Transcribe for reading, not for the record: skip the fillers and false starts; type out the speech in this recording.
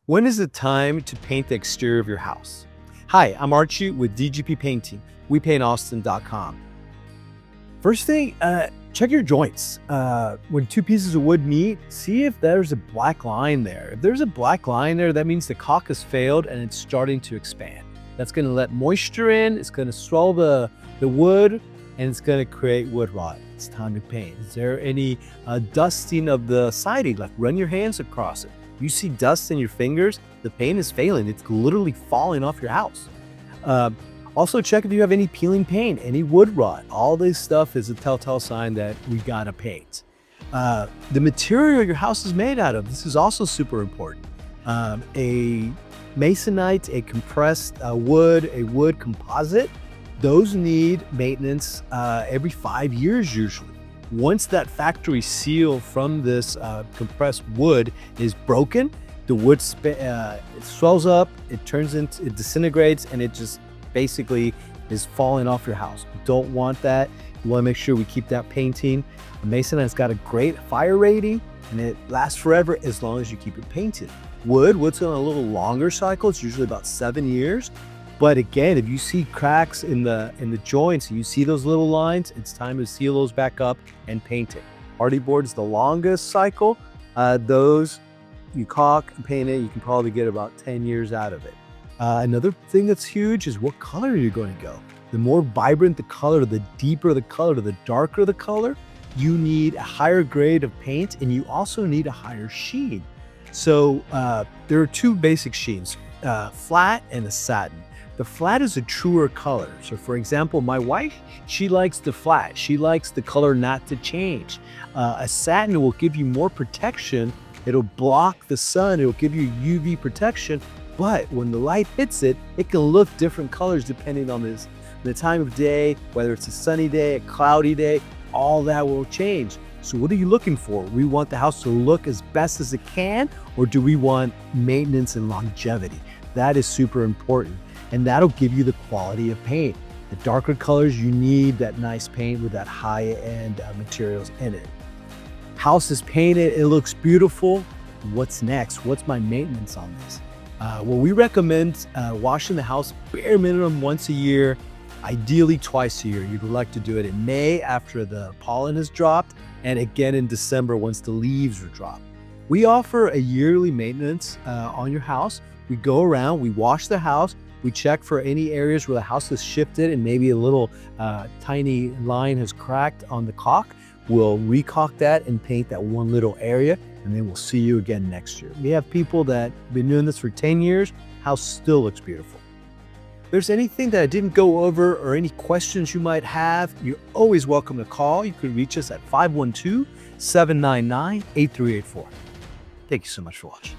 When is it time to paint the exterior of your house? Hi, I'm Archie with DGP Painting, WePaintAustin.com. First thing, check your joints. When two pieces of wood meet, see if there's a black line there. If there's a black line there, that means the caulk has failed and it's starting to expand. That's gonna let moisture in, it's gonna swell the wood, and it's gonna create wood rot. It's time to paint. Is there any dusting of the siding? Like run your hands across it. You see dust in your fingers, the paint is failing. It's literally falling off your house. Also check if you have any peeling paint, any wood rot. All this stuff is a telltale sign that we gotta paint. The material your house is made out of, this is also super important. A masonite, a compressed wood, a wood composite, those need maintenance every 5 years usually. Once that factory seal from this compressed wood is broken, the wood it swells up, it disintegrates, and it just basically is falling off your house. We don't want that. You want to make sure we keep that painting. A masonite's got a great fire rating, and it lasts forever as long as you keep it painted. Wood's on a little longer cycle. It's usually about 7 years. But again, if you see cracks in the joints, you see those little lines, it's time to seal those back up and paint it. Hardy board's the longest cycle. Those you caulk and paint it, you can probably get about 10 years out of it. Another thing that's huge is what color you're going to go. The more vibrant the color, the deeper the color, the darker the color, you need a higher grade of paint, and you also need a higher sheen. So there are two basic sheens, flat and a satin. The flat is a truer color. So for example, my wife, she likes the flat. She likes the color not to change. A satin will give you more protection. It'll block the sun. It'll give you UV protection. But when the light hits it, it can look different colors depending on the time of day, whether it's a sunny day, a cloudy day, all that will change. So what are you looking for? We want the house to look as best as it can, or do we want maintenance and longevity? That is super important. And that'll give you the quality of paint. The darker colors, you need that nice paint with that high-end materials in it. House is painted, it looks beautiful. What's next? What's my maintenance on this? Well, we recommend washing the house bare minimum once a year, ideally twice a year. You'd like to do it in May after the pollen has dropped, and again in December once the leaves are dropped. We offer a yearly maintenance on your house. We go around, we wash the house, we check for any areas where the house has shifted and maybe a little tiny line has cracked on the caulk. We'll re-caulk that and paint that one little area, and then we'll see you again next year. We have people that have been doing this for 10 years. House still looks beautiful. If there's anything that I didn't go over or any questions you might have, you're always welcome to call. You can reach us at 512-799-8384. Thank you so much for watching.